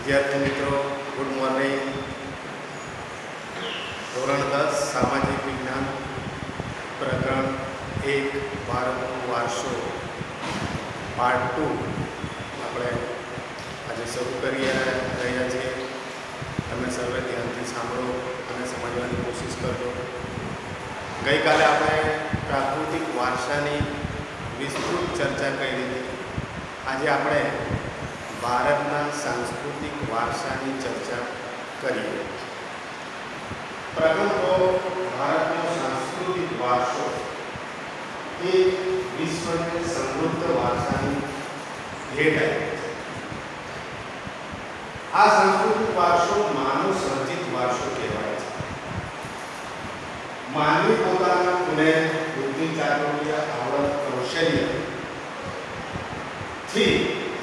વિદ્યાર્થી મિત્રો, good morning. ધોરણ 10 સામાજિક વિજ્ઞાન પ્રકરણ 1 ભારતનો વારસો પાર્ટ 2 આપણે આજે શરૂ કરી રહ્યા છીએ. તમે સર્વે ધ્યાનથી સાંભળો અને સમજવાની કોશિશ કરજો. ગઈકાલે આપણે પ્રાકૃતિક વારસાની વિસ્તૃત ચર્ચા કરી હતી. આજે આપણે ભારતના સાંસ્કૃતિક વારસાની ચર્ચા કરીએ. પ્રથમ તો ભારતનો સાંસ્કૃતિક વારસો એ વિશ્વને સમૃદ્ધ વારસાની ભેટ આપે છે. આ સાંસ્કૃતિક વારસો માનવ સર્જિત વારસો કહેવાય છે. માનવી પોતાના ગુણે, બુદ્ધિ, ચાતુર્ય, આવડત, કૌશલ્યથી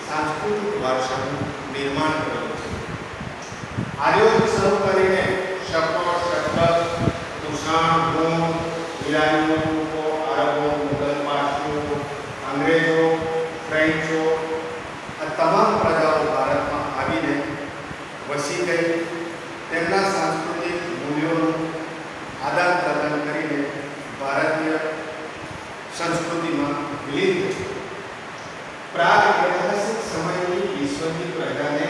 સાંસ્કૃતિક વારસાનું નિર્માણ કર્યું છે. આર્યોથી શરૂ કરીને શક, શતક, કુષાણ, ગૂણ, ઈરાનીઓ, આરબો, મુગલ, પારસીઓ, અંગ્રેજો, ફ્રેન્ચો આ તમામ પ્રજાઓ ભારતમાં આવીને વસી ગઈ. તેમના સાંસ્કૃતિક મૂલ્યોનું આદાન પ્રદાન કરીને ભારતીય સંસ્કૃતિમાં વિલીન થઈ. પ્રાગ ઐતિહાસિક સમયની વિશ્વની પ્રજાને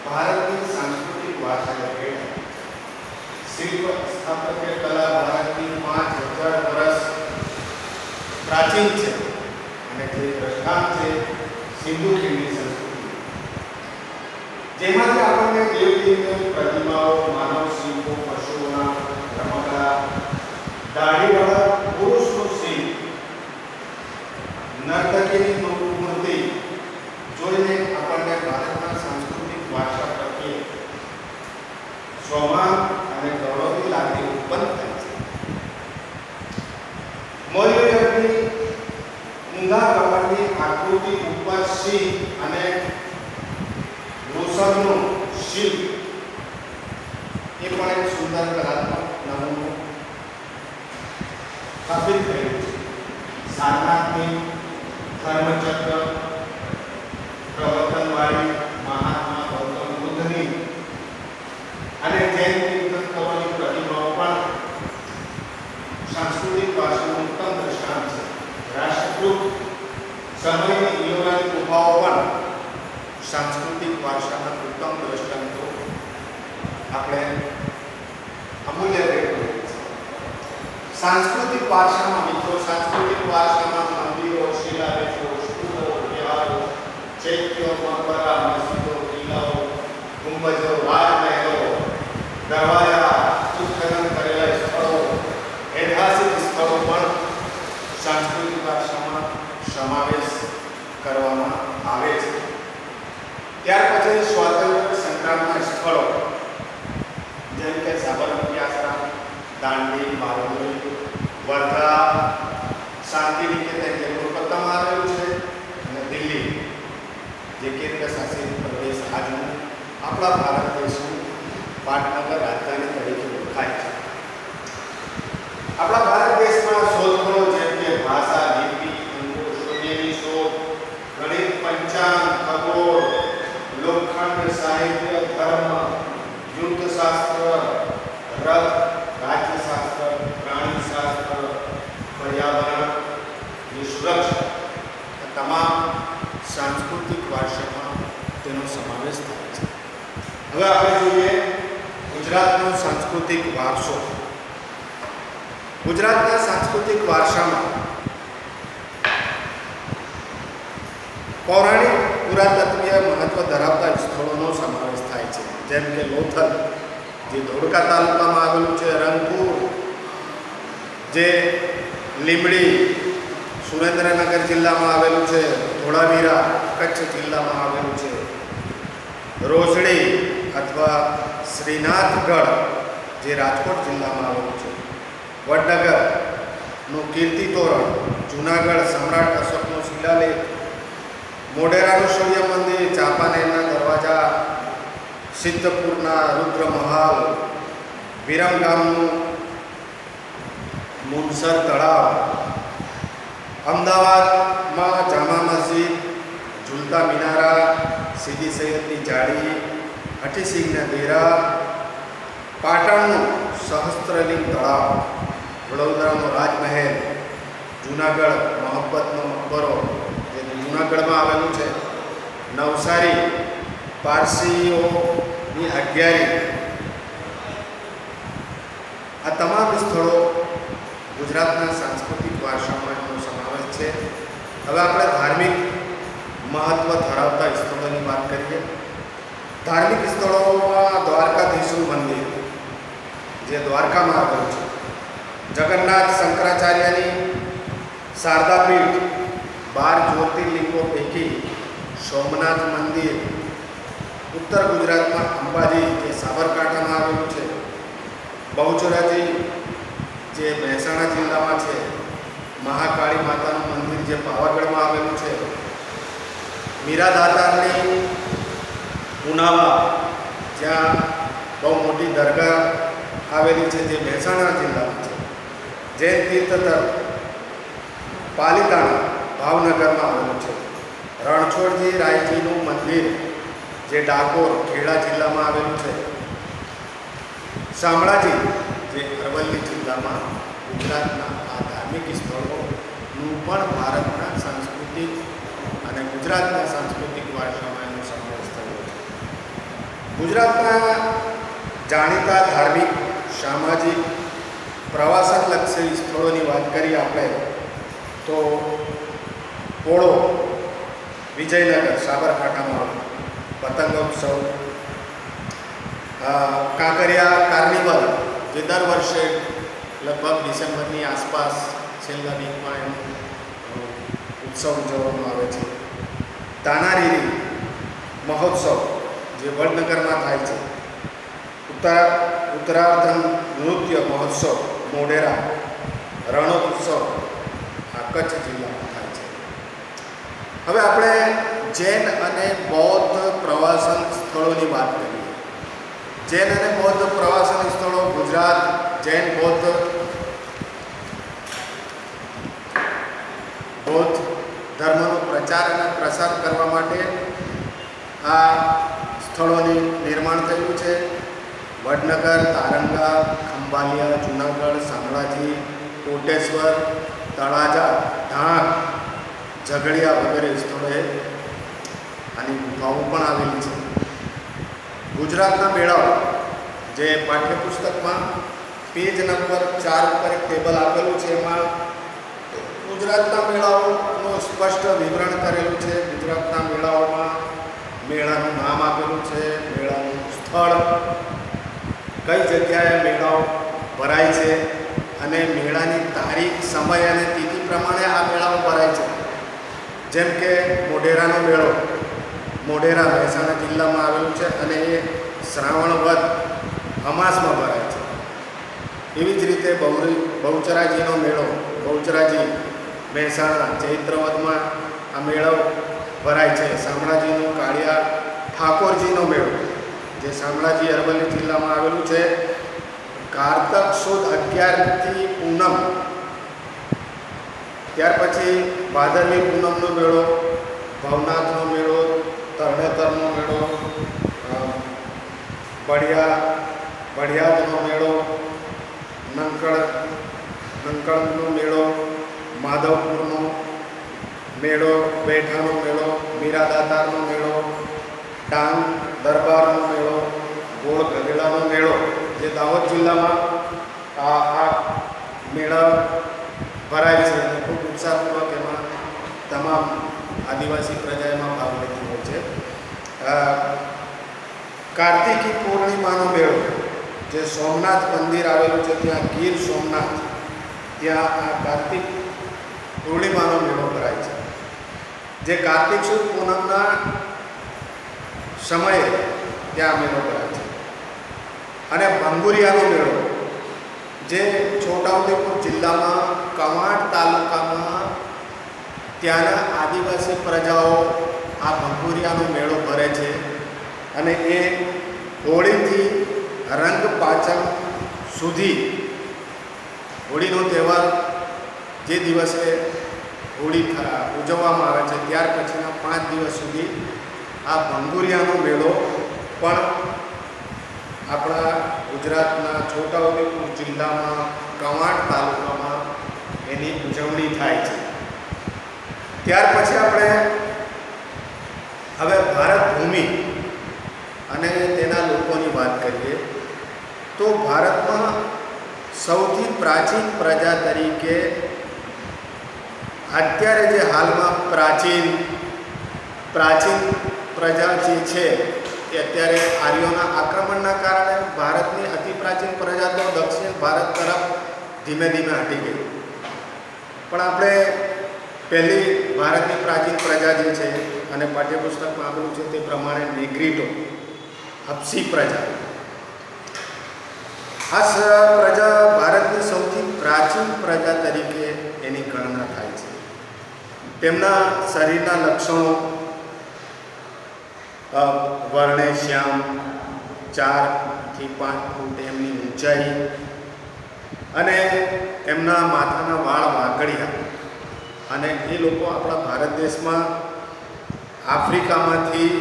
ભારતની સાંસ્કૃતિક વારસાને ભેટ. શિલ્પ, સ્થાપત્ય કલા ભારતની 5000 વર્ષ પ્રાચીન છે અને જે દ્રષ્ટાંત છે સિંધુ ખીણની સંસ્કૃતિ, જેમાંથી આપણને દેવદેવીઓની પ્રતિમાઓ, માનવ શિલ્પો, પશુઓના રમકડા, દાઢીવાળા પુરુષનું શિલ્પ, નર્તકીની મૂર્તિ જોઈને આપણને ભારતના સાંસ્કૃતિક વારસા પ્રત્યે સ્વમાન અને ગૌરવની લાગણી ઉત્પન્ન થાય છે. મૌર્ય યુગની ઊંધા કમરની આકૃતિ ઉપર સિંહ અને વૃષભનું શિલ્પ એ પણ એક સુંદર કલાત્મક નમૂનો સ્થાપિત થયું છે. સારનાથની ધર્મચક્ર, પ્રવર્તનવાળી મહાત્મા ગૌતમ બુદ્ધની અને જૈન તીર્થંકરોની પ્રતિમાઓ પણ સાંસ્કૃતિક વારસાનું ઉત્તમ દ્રષ્ટાંત છે. રાષ્ટ્રકૃત સમયની ઇલોરાની ગુફાઓ પણ સાંસ્કૃતિક વારસાના ઉત્તમ દ્રષ્ટાંતો આપણે અમૂલ્ય ભેટ કરીએ છીએ. સાંસ્કૃતિક વારસામાં મિત્રો, સાંસ્કૃતિક વારસામાં મંદિરો, શિલાલેખો, સ્તૂપો, વિહારો, ચૈત્યો, મકબરા, મસ્જિદો, કિલ્લાઓ, ગુંબજો, રાજમહેલો, દરવાજા, ઉત્ખનન કરેલા સ્થળો, ઐતિહાસિક સ્થળો પણ સાંસ્કૃતિક વારસામાં સમાવેશ કરવામાં આવે છે. ત્યાર પછી સ્વાતંત્ર્ય સંગ્રામના સ્થળો જેમ કે સાબરમતી આશ્રમ, દાંડી, બારડોલી, વર્ધા, શાંતિનિકેતન જે કોલકાતામાં આવેલું છે, અને દિલ્હી જે કેન્દ્ર શાસિત પ્રદેશ આજનું આપણા ભારત દેશનું પાટનગર રાજધાની તરીકે ઓળખાય છે. આપણા ભારત દેશમાં શોધખોળો જેમ કે ભાષા, લિપિ, અંકો, શૂન્યની શોધ, ગણિત, પંચાંગ, ખગોળ, લોખંડ, સાહિત્ય, ધર્મ, યુદ્ધશાસ્ત્ર, રથ, રાજ્યશાસ્ત્ર, પ્રાણીશાસ્ત્ર, પર્યાવરણની સુરક્ષા તમામ સાંસ્કૃતિક વારસામાં તેનો સમાવેશ થાય છે. હવે આપણે જોઈએ ગુજરાતનો સાંસ્કૃતિક વારસો. ગુજરાતના સાંસ્કૃતિક વારસામાં પૌરાણિક પુરાતત્વીય મહત્વ ધરાવતા સ્થળોનો સમાવેશ થાય છે. જેમ કે લોથલ જે ધોળકા તાલુકામાં આવેલું છે, રંગપુર જે લીંબડી સુરેન્દ્રનગર જિલ્લામાં આવેલું છે, ધોળાવીરા કચ્છ જિલ્લામાં આવેલું છે, રોજડી અથવા શ્રીનાથગઢ જે રાજકોટ જિલ્લામાં આવેલું છે, વડનગરનું કીર્તિ તોરણ, જૂનાગઢ સમ્રાટ અશોકનો શિલાલેખ, મોઢેરાનું સૂર્ય મંદિર, ચાંપાનેરના દરવાજા, સિદ્ધપુરના રુદ્રમહાલ, વિરમગામનું મુનસર તળાવ, અમદાવાદમાં જામા મસ્જિદ, ઝૂલતા મિનારા, સીધી સીદી સૈયદની જાળી, હઠીસિંહના દેરા, પાટણનું સહસ્ત્રલિંગ તળાવ, વડોદરાનો રાજમહેલ, જૂનાગઢ મોહબ્બતનો મકબરો જે જૂનાગઢમાં આવેલું છે, નવસારી પારસીઓની અગિયારી, આ તમામ સ્થળો ગુજરાતના સાંસ્કૃતિક વારસામાં એનો સમાવેશ છે. હવે આપણે ધાર્મિક મહત્ત્વ ધરાવતા સ્થળોની વાત કરીએ. ધાર્મિક સ્થળોમાં દ્વારકાધીશનું મંદિર જે દ્વારકામાં આવેલું છે, જગન્નાથ શંકરાચાર્યની શારદાપીઠ, 12 જ્યોતિર્લિંગો પૈકી સોમનાથ મંદિર, ઉત્તર ગુજરાતમાં અંબાજી જે સાબરકાંઠામાં આવેલું છે, બહુચરાજી જે મહેસાણા જિલ્લામાં છે, મહાકાળી માતાનું મંદિર જે પાવાગઢમાં આવેલું છે, મીરા દાતારની ઉનાવા જ્યાં બહુ મોટી દરગાહ આવેલી છે જે મહેસાણા જિલ્લામાં છે, જૈન તીર્થધર પાલિતાણા ભાવનગરમાં આવેલું છે, રણછોડજી રાયજીનું મંદિર જે ડાકોર ખેડા જિલ્લામાં આવેલું છે, શામળાજી જે અરવલ્લી જિલ્લામાં. ગુજરાતના આ ધાર્મિક સ્થળોનું પણ ભારતના સાંસ્કૃતિક અને ગુજરાતના સાંસ્કૃતિક વારસામાં એનો સમાવેશ થયો છે. ગુજરાતના જાણીતા ધાર્મિક, સામાજિક, પ્રવાસનલક્ષી સ્થળોની વાત કરીએ આપણે તો પોળો વિજયનગર સાબરકાંઠામાં, પતંગોત્સવ, કાંકરિયા કાર્નિવલ જે દર વર્ષે લગભગ ડિસેમ્બરની આસપાસ છેલ્લા વીકમાં એનો ઉત્સવ ઉજવવામાં આવે છે, તાનારીરી મહોત્સવ જે વડનગરમાં થાય છે, ઉત્તરાર્ધન નૃત્ય મહોત્સવ મોઢેરા, રણોત્સવ આ કચ્છ જિલ્લામાં થાય છે. હવે આપણે જૈન અને બૌદ્ધ પ્રવાસન સ્થળોની વાત કરીએ. જૈન અને બૌદ્ધ પ્રવાસન સ્થળો ગુજરાત જૈન બૌદ્ધ ધર્મનો પ્રચાર અને પ્રસાર કરવા માટે આ સ્થળોનું નિર્માણ થયું છે. વડનગર, તારંગા, ખંભાલિયા, જૂનાગઢ, શામળાજી, કોટેશ્વર, તળાજા, ઢાંક, ઝઘડિયા વગેરે સ્થળોએ આની ગુફાઓ પણ આવેલી છે. ગુજરાતના મેળાઓ જે પાઠ્યપુસ્તકમાં પેજ નંબર 4 ઉપર એક ટેબલ આપેલું છે, એમાં ગુજરાતના મેળાઓનું સ્પષ્ટ વિવરણ કરેલું છે. ગુજરાતના મેળાઓમાં મેળાનું નામ આપેલું છે, મેળાનું સ્થળ, કઈ જગ્યાએ મેળાઓ ભરાય છે અને મેળાની તારીખ, સમય અને તિથિ પ્રમાણે આ મેળાઓ ભરાય છે. જેમ કે મોઢેરાનો મેળો મોઢેરા મહેસાણા જિલ્લામાં આવેલું છે અને એ શ્રાવણ વદ અમાસમાં ભરાય છે. એવી જ રીતે બહુચરાજીનો મેળો, બહુચરાજી મહેસાણા ચૈત્ર વદમાં આ મેળો ભરાય છે. શામળાજીનો કાળિયા ઠાકોરજીનો મેળો જે શામળાજી અરવલ્લી જિલ્લામાં આવેલું છે, કારતક સુદ 11થી પૂનમ, ત્યાર પછી ભાદરવી પૂનમનો મેળો, ભવનાથનો મેળો, તરણેતરનો મેળો, ભડિયાદનો મેળો, નંકળનો મેળો, માધવપુરનો મેળો, બેઠાનો મેળો, મીરા દાતારનો મેળો, ડાંગ દરબારનો મેળો, ગોળ ગઢેડાનો મેળો જે દાહોદ જિલ્લામાં આ મેળા ભરાય છે અને ખૂબ ઉત્સાહપૂર્વક એમાં તમામ આદિવાસી પ્રજા એમાં ભાગ લેતી હોય છે. કાર્તિકી પૂર્ણિમાનો મેળો જે સોમનાથ મંદિર આવેલું છે ત્યાં ગીર સોમનાથ, ત્યાં આ કાર્તિક પૂર્ણિમાનો મેળો ભરાય છે, જે કાર્તિક સુદ પૂનમના સમયે ત્યાં મેળો ભરાય છે. અને ભંગુરિયાનો મેળો જે છોટાઉદેપુર જિલ્લામાં કવાંટ તાલુકામાં ત્યાંના આદિવાસી પ્રજાઓ આ ભંગુરિયાનો મેળો ભરે છે અને એ હોળીથી રંગ પાંચમ સુધી, હોળીનો તહેવાર જે દિવસે હોળી ઉજવવામાં આવે છે ત્યાર પછીના 5 દિવસ સુધી આ ભંગુરિયાનો મેળો પણ આપણા ગુજરાતના છોટાઉદેપુર જિલ્લામાં કવાંટ તાલુકામાં એની ઉજવણી થાય છે. ત્યાર પછી આપણે હવે ભારત ભૂમિ અને તેના લોકોની વાત કરીએ તો ભારતમાં સૌથી પ્રાચીન પ્રજા તરીકે અત્યારે જે હાલમાં પ્રાચીન પ્રજા જે છે એ અત્યારે આર્યોના આક્રમણના કારણે ભારતની અતિ પ્રાચીન પ્રજા તો દક્ષિણ ભારત તરફ ધીમે ધીમે હટી ગઈ. પણ આપણે પહેલી ભારતની પ્રાચીન પ્રજા જે છે અને પાઠ્યપુસ્તકમાં આપેલું છે તે પ્રમાણે નેગ્રીટો હબસી પ્રજા, આ પ્રજા ભારતની સૌથી પ્રાચીન પ્રજા તરીકે એની ગણના થાય છે. તેમના શરીરના લક્ષણો વર્ણે શ્યામ, 4 થી 5 ફૂટ એમની ઊંચાઈ અને એમના માથાના વાળ વાંકડિયા. અને એ લોકો આપણા ભારત દેશમાં આફ્રિકામાંથી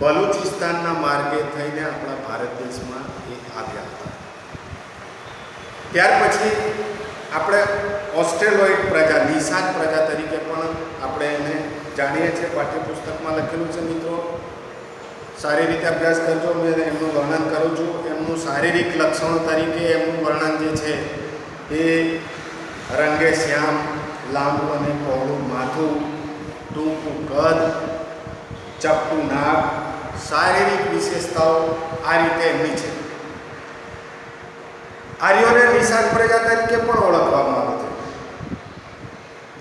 બલુચિસ્તાનના માર્ગે થઈને આપણા ભારત દેશમાં એ આવ્યા હતા. ત્યાર પછી આપણે ઓસ્ટ્રેલોઇડ પ્રજા, નિષાદ પ્રજા તરીકે પણ આપણે એને જાણીએ છીએ. પાઠ્યપુસ્તકમાં લખેલું છે. મિત્રો સારી રીતે અભ્યાસ કરજો. મેં એમનું વર્ણન કરું છું. એમનું શારીરિક લક્ષણો તરીકે એમનું વર્ણન જે છે એ રંગે શ્યામ, લાંબુ અને પહોળું માથું, ટૂંકું કદ, ચપટું નાક, શારીરિક વિશેષતાઓ આ રીતે એમની છે. આર્યોને નિષાદ પ્રજા તરીકે પણ ઓળખવામાં આવે છે,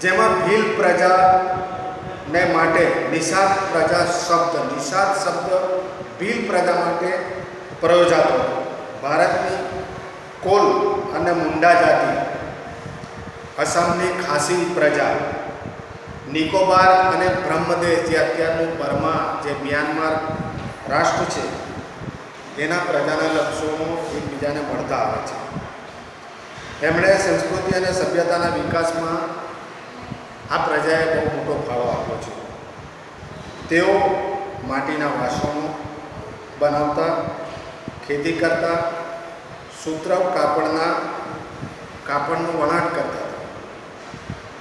જેમાં ભીલ પ્રજાને માટે નિષાદ શબ્દ ભીલ પ્રજા માટે પ્રયોજાતો હતો. ભારતની કોલ અને મુંડા જાતિ, અસમની ખાસી પ્રજા, નિકોબાર અને બ્રહ્મદેશ જે અત્યારનું બર્મા જે મ્યાનમાર રાષ્ટ્ર છે એના પ્રજાના લક્ષણો એકબીજાને મળતા આવે છે. એમણે સંસ્કૃતિ અને સભ્યતાના વિકાસમાં આ પ્રજાએ બહુ મોટો ફાળો આપ્યો છે. તેઓ માટીના વાસણો બનાવતા, ખેતી કરતા, સૂત્રવ કાપડનું વણાટ કરતા.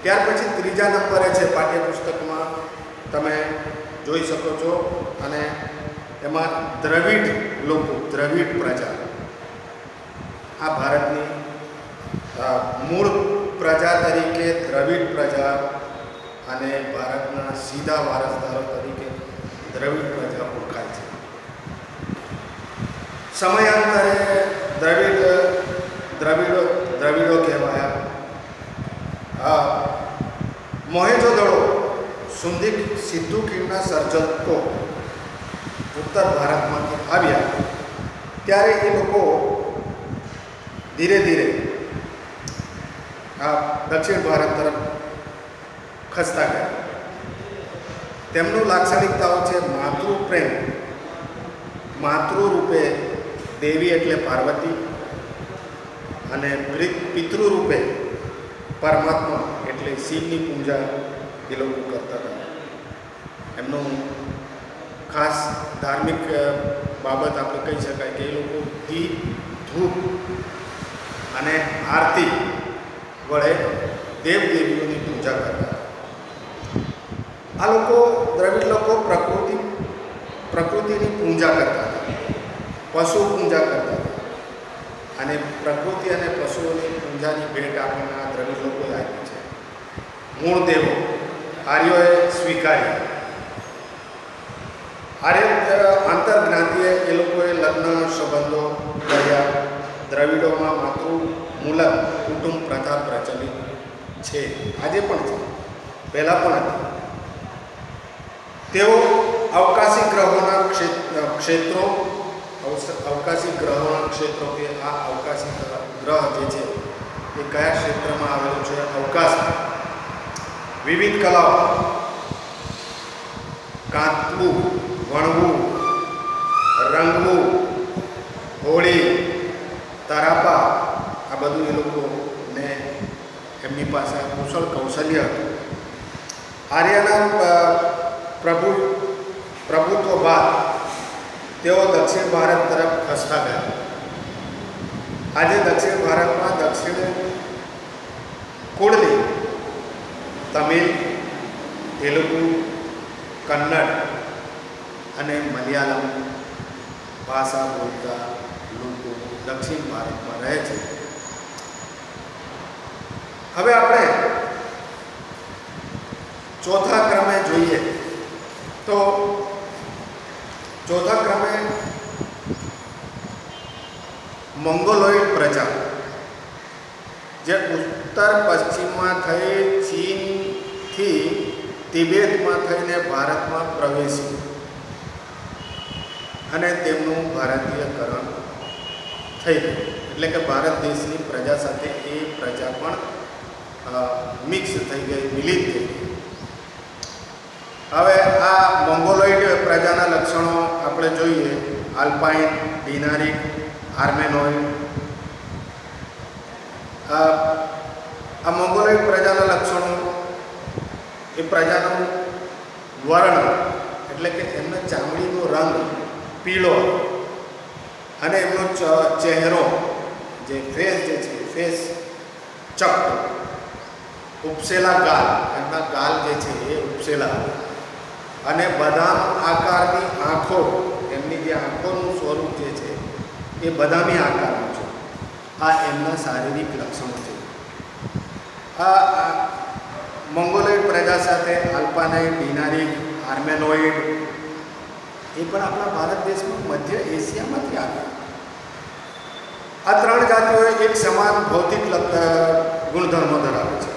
ત્યાર પછી ત્રીજા નંબરે છે, પાઠ્યપુસ્તકમાં તમે જોઈ શકો છો, અને એમાં દ્રવિડ લોકો, દ્રવિડ પ્રજા, આ ભારતની મૂળ પ્રજા તરીકે દ્રવિડ પ્રજા અને ભારતના સીધા વારસદારો તરીકે દ્રવિડ પ્રજા ઓળખાય છે. સમયાંતરે દ્રવિડો કહેવાયા. મોહેંજો-દડો સિંધુ ખીણના સર્જકો ઉત્તર ભારતમાંથી આવ્યા ત્યારે એ લોકો ધીરે ધીરે આ દક્ષિણ ભારત તરફ ખસતા ગયા. તેમનું લાક્ષણિકતાઓ છે માતૃપ્રેમ, માતૃરૂપે દેવી એટલે પાર્વતી, અને પિતૃરૂપે પરમાત્મા એટલે શિવની પૂજા એ લોકો કરતા હતા. એમનું ખાસ ધાર્મિક બાબત આપણે કહી શકાય કે એ લોકો દીપ, ધૂપ અને આરતી વડે દેવદેવીઓની પૂજા કરતા. આ લોકો દ્રવિડ લોકો પ્રકૃતિની પૂજા કરતા હતા, પશુ પૂજા કરતા હતા, અને પ્રકૃતિ અને પશુઓની પૂજાની ભેટ આપણને આ દ્રવિડ લોકોએ આપી છે. મૂળ દેવો આર્યોએ સ્વીકારી. આંતરજ્ઞાતિએ એ લોકોએ લગ્ન સંબંધો કર્યા. દ્રવિડોમાં માતૃમૂલક કુટુંબ પ્રથા પ્રચલિત છે, આજે પણ છે, પહેલાં પણ હતી. તેઓ અવકાશી ગ્રહોના ક્ષેત્રો કે આ અવકાશી ગ્રહ જે છે એ કયા ક્ષેત્રમાં આવેલું છે, અવકાશમાં વિવિધ કલાઓ, કાંતવું, વણવું, રંગવું, હોળી, તરાપા, આ બધું એ લોકોને એમની પાસે કૌશલ્ય હતું. આર્યના પ્રભુ પ્રભુત્વ બાદ તેઓ દક્ષિણ ભારત તરફ ખસતા ગયા. આજે દક્ષિણ ભારતમાં દક્ષિણ કુળની તમિલ, તેલુગુ, કન્નડ અને મલયાલમ ભાષા બોલતા લોકો દક્ષિણ ભારતમાં રહે છે. હવે આપણે ચોથા ક્રમે જોઈએ તો ચોથા ક્રમે મોંગોલોઇડ પ્રજા, જે ઉત્તર પશ્ચિમમાં થઈ ચીનથી તિબેટમાં થઈને ભારતમાં પ્રવેશી અને તેમનું ભારતીયકરણ થઈ ગયું. એટલે કે ભારત દેશની પ્રજા સાથે એ પ્રજા પણ મિક્સ થઈ ગઈ, મિલિત થઈ ગઈ. હવે આ મોંગોલોઇડ પ્રજાના લક્ષણો આપણે જોઈએ. આલ્પાઇન, ડિનારિક, આર્મેનોઇડ. આ મોંગોલોઇડ પ્રજાના લક્ષણો, એ પ્રજાનું વર્ણ એટલે કે એમના ચામડીનો રંગ પીળો અને એમનો ચહેરો જે ફેસ છે ફેસ ચપટો, ઉપસેલા ગાલ, એમના ગાલ જે છે એ ઉપસેલા અને બદામ આકારની આંખો, એમની જે આંખોનું સ્વરૂપ જે છે એ બદામી આકારનું છે. આ એમના શારીરિક લક્ષણો છે. આ મોંગોલોઇડ પ્રજા સાથે આલ્પાનાઇડ, ડિનારિક, આર્મેનોઇડ એ પણ આપણા ભારત દેશમાં મધ્ય એશિયામાંથી આવ્યા. આ ત્રણ જાતિઓ એક સમાન ભૌતિક ગુણધર્મો ધરાવે છે,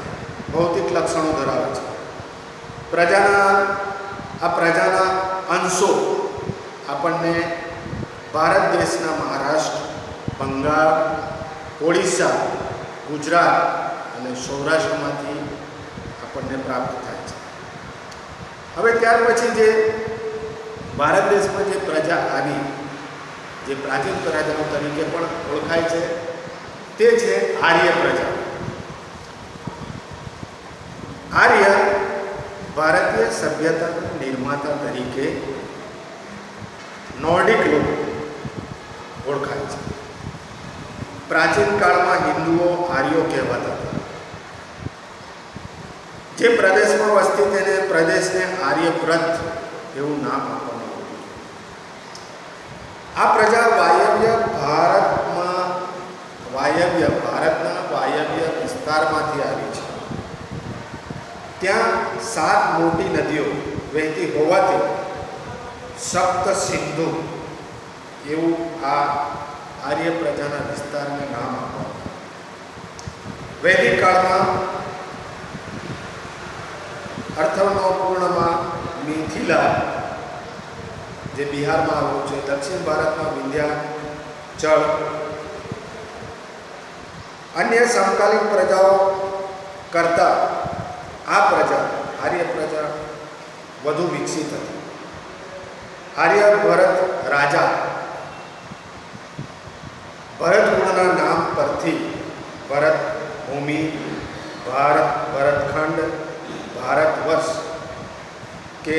ભૌતિક લક્ષણો ધરાવે છે. પ્રજાના અંશો આપણને ભારત દેશના મહારાષ્ટ્ર, બંગાળ, ઓડિશા, ગુજરાત અને સૌરાષ્ટ્રમાંથી આપણને પ્રાપ્ત થાય છે. હવે ત્યાર પછી જે ભારત દેશમાં જે પ્રજા આવી, જે પ્રાચીન પ્રજાઓ તરીકે પણ ઓળખાય છે, તે છે આર્ય પ્રજા. આર્ય ભારતીય સભ્યતાના નિર્માતા તરીકે નોર્ડિક લોકો ઓળખાય છે. પ્રાચીન કાળમાં હિન્દુઓ આર્યો કહેવાતા હતા. જે પ્રદેશમાં વસતી તેને પ્રદેશને આર્યવ્રત એવું નામ આપવામાં આવ્યું. આ પ્રજા ભારતના વાયવ્ય વિસ્તારમાંથી આવી છે. ત્યાં 7 મોટી નદીઓ વહેતી હોવાથી સપ્ત સિંધુ એવું આ આર્ય પ્રજાના વિસ્તારને નામ આપવામાં. વૈદિક કાળમાં અર્થવર્ણપૂર્ણમાં મિથિલા, જે બિહારમાં આવેલું છે, દક્ષિણ ભારતમાં વિંધ્યાચળ, અન્ય સમકાલીન પ્રજાઓ કરતાં આ પ્રજા, આર્ય પ્રજા વધુ વિકસિત હતી. આર્ય ભરત રાજા, ભરત કુળના નામ પરથી ભરત ભૂમિ, ભારત, ભરતખંડ, ભારત વર્ષ કે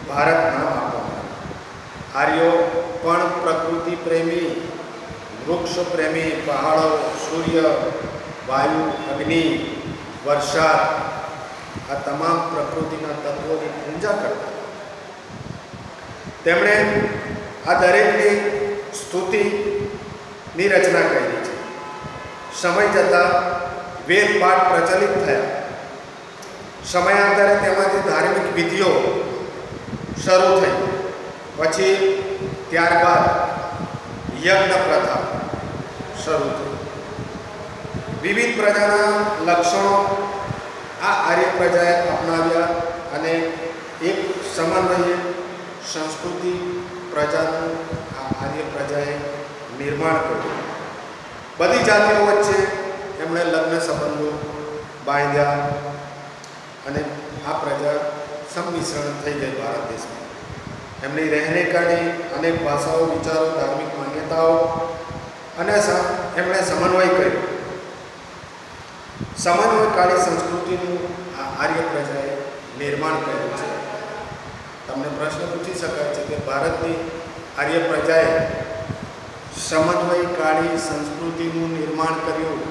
ભારત નામ આપવામાં. આર્યો પણ પ્રકૃતિ પ્રેમી, વૃક્ષ પ્રેમી, પહાડો, સૂર્ય, વાયુ, અગ્નિ, વરસાદ, આ તમામ પ્રકૃતિના તત્વોની પૂજા કરતા. તેમણે આ દરેકની સ્તુતિની રચના કરી છે. સમય જતાં વેદ પાઠ પ્રચલિત થયા. સમયાંતરે તેમાંથી ધાર્મિક વિધિઓ શરૂ થઈ. પછી ત્યારબાદ યજ્ઞ પ્રથા શરૂ થઈ. વિવિધ પ્રજાના લક્ષણો આ આર્ય પ્રજાએ અપનાવ્યા અને એક સમન્વય સંસ્કૃતિ પ્રજાનું આ આર્ય પ્રજાએ નિર્માણ કર્યું. બધી જાતિઓ વચ્ચે એમણે લગ્ન સંબંધો બાંધ્યા અને આ પ્રજા સંમિશ્રણ થઈ ગઈ ભારત દેશમાં. એમની રહેણી કરણી, અનેક ભાષાઓ, વિચારો, ધાર્મિક માન્યતાઓ અને એમણે સમન્વય કર્યો. સમન્વયકાળી સંસ્કૃતિનું આ આર્ય પ્રજાએ નિર્માણ કર્યું છે. તમને પ્રશ્ન પૂછી શકાય છે કે ભારતની આર્ય પ્રજાએ સમન્વયકાળી સંસ્કૃતિનું નિર્માણ કર્યું.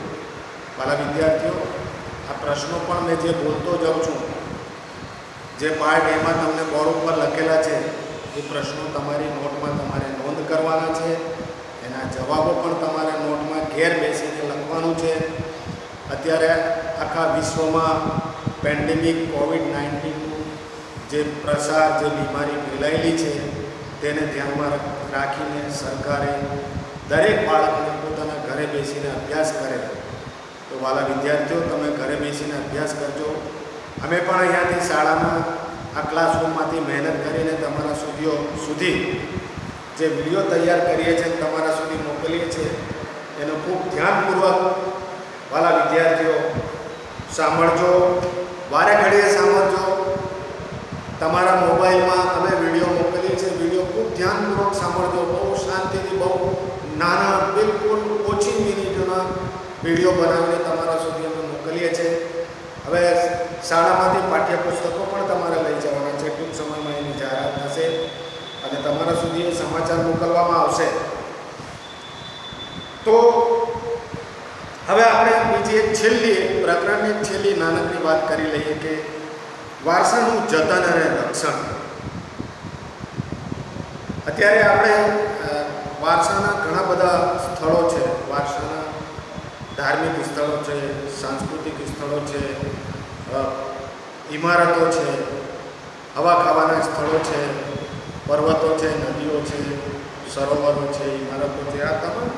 વાલા વિદ્યાર્થીઓ, આ પ્રશ્નો પણ મેં જે બોલતો જાઉં છું, જે પાર્ટ એમાં તમને બોર્ડ ઉપર લખેલા છે, એ પ્રશ્નો તમારી નોટમાં તમારે નોંધ કરવાના છે. એના જવાબો પણ તમારે નોટમાં ઘેર બેસીને લખવાનું છે. અત્યારે આખા વિશ્વમાં પેન્ડેમિક કોવિડ-19નું જે પ્રસાર, જે બીમારી ફેલાયેલી છે, તેને ધ્યાનમાં રાખીને સરકારે દરેક બાળકને પોતાના ઘરે બેસીને અભ્યાસ કરે. તો વાલા વિદ્યાર્થીઓ, તમે ઘરે બેસીને અભ્યાસ કરજો. અમે પણ અહીંયાથી શાળામાં આ ક્લાસરૂમમાંથી મહેનત કરીને તમારા સુધી જે વિડીયો તૈયાર કરીએ છીએ, તમારા સુધી મોકલીએ છીએ, એનો ખૂબ ધ્યાનપૂર્વક વાલા વિદ્યાર્થીઓ સાંભળજો, વારે ઘડીએ સાંભળજો. તમારા મોબાઈલમાં અમે વિડીયો મોકલીએ છીએ, વિડીયો ખૂબ ધ્યાનપૂર્વક સાંભળજો. બહુ શાંતિથી, બહુ નાના, બિલકુલ ઓછી મિનિટોના વિડીયો બનાવીને તમારા સુધી અમે મોકલીએ છીએ. હવે શાળામાંથી પાઠ્યપુસ્તકો પણ તમારે લઈ જવાના છે. ટૂંક સમયમાં એની જાહેરાત થશે અને તમારા સુધી એ સમાચાર મોકલવામાં આવશે. તો હવે આપણે બીજી એક છેલ્લી નાનકડી વાત કરી લઈએ કે વારસાનું જતન અને રક્ષણ. અત્યારે આપણે વારસાના ઘણા બધા સ્થળો છે. વારસાના ધાર્મિક સ્થળો છે, સાંસ્કૃતિક સ્થળો છે, ઇમારતો છે, હવા ખાવાના સ્થળો છે, પર્વતો છે, નદીઓ છે, સરોવરો છે, ઇમારતો છે. આ તમામ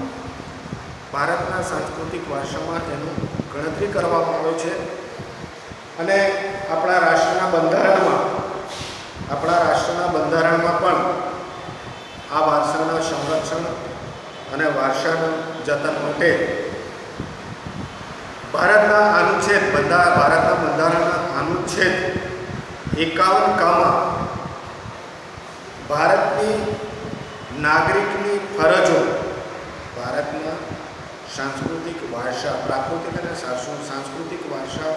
ભારતના સાંસ્કૃતિક વારસામાં એનું ગણતરી કરવામાં આવે છે. અને આપણા રાષ્ટ્રના બંધારણમાં પણ આ વારસાના સંરક્ષણ અને વારસાના જતન માટે ભારતના બંધારણના અનુચ્છેદ 51 ભારતની નાગરિકની ફરજો, ભારતના સાંસ્કૃતિક વારસા, પ્રાકૃતિક અને સાંસ્કૃતિક વારસા